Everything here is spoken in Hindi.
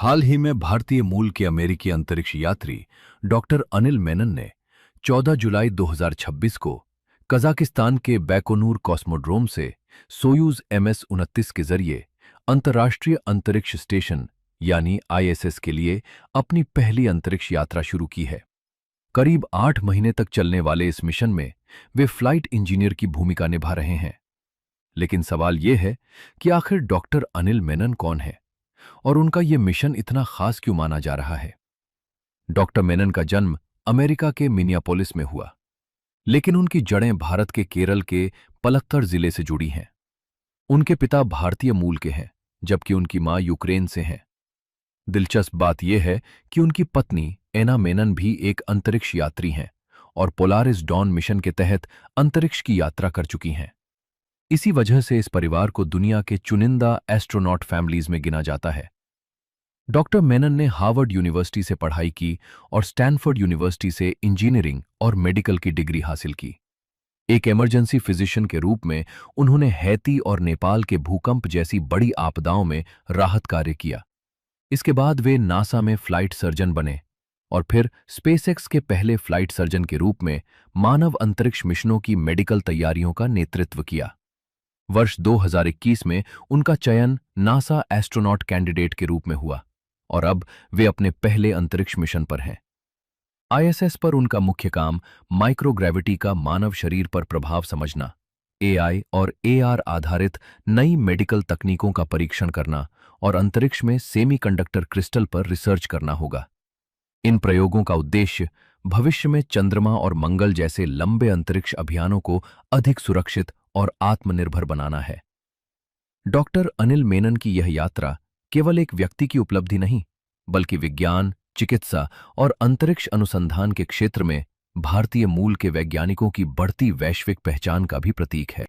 हाल ही में भारतीय मूल के अमेरिकी अंतरिक्ष यात्री डॉक्टर अनिल मेनन ने 14 जुलाई 2026 को कजाकिस्तान के बैकोनूर कॉस्मोड्रोम से सोयूज MS-29 के जरिए अंतर्राष्ट्रीय अंतरिक्ष स्टेशन यानी ISS के लिए अपनी पहली अंतरिक्ष यात्रा शुरू की है। करीब 8 महीने तक चलने वाले इस मिशन में वे फ्लाइट इंजीनियर की भूमिका निभा रहे हैं। लेकिन सवाल यह है कि आखिर डॉक्टर अनिल मेनन कौन है और उनका यह मिशन इतना खास क्यों माना जा रहा है। डॉक्टर मेनन का जन्म अमेरिका के मिनियापोलिस में हुआ, लेकिन उनकी जड़ें भारत के केरल के पलक्कड़ जिले से जुड़ी हैं। उनके पिता भारतीय मूल के हैं, जबकि उनकी मां यूक्रेन से हैं। दिलचस्प बात यह है कि उनकी पत्नी एना मेनन भी एक अंतरिक्ष यात्री हैं और पोलारिस डॉन मिशन के तहत अंतरिक्ष की यात्रा कर चुकी हैं। इसी वजह से इस परिवार को दुनिया के चुनिंदा एस्ट्रोनॉट फैमिलीज में गिना जाता है। डॉक्टर मेनन ने हार्वर्ड यूनिवर्सिटी से पढ़ाई की और स्टैनफोर्ड यूनिवर्सिटी से इंजीनियरिंग और मेडिकल की डिग्री हासिल की। एक इमरजेंसी फिजिशियन के रूप में उन्होंने हैती और नेपाल के भूकंप जैसी बड़ी आपदाओं में राहत कार्य किया। इसके बाद वे नासा में फ्लाइट सर्जन बने और फिर स्पेसएक्स के पहले फ्लाइट सर्जन के रूप में मानव अंतरिक्ष मिशनों की मेडिकल तैयारियों का नेतृत्व किया। वर्ष 2021 में उनका चयन नासा एस्ट्रोनॉट कैंडिडेट के रूप में हुआ और अब वे अपने पहले अंतरिक्ष मिशन पर हैं। ISS पर उनका मुख्य काम माइक्रोग्रेविटी का मानव शरीर पर प्रभाव समझना, AI और AR आधारित नई मेडिकल तकनीकों का परीक्षण करना और अंतरिक्ष में सेमीकंडक्टर क्रिस्टल पर रिसर्च करना होगा। इन प्रयोगों का उद्देश्य भविष्य में चंद्रमा और मंगल जैसे लंबे अंतरिक्ष अभियानों को अधिक सुरक्षित और आत्मनिर्भर बनाना है। डॉक्टर अनिल मेनन की यह यात्रा केवल एक व्यक्ति की उपलब्धि नहीं, बल्कि विज्ञान, चिकित्सा और अंतरिक्ष अनुसंधान के क्षेत्र में भारतीय मूल के वैज्ञानिकों की बढ़ती वैश्विक पहचान का भी प्रतीक है।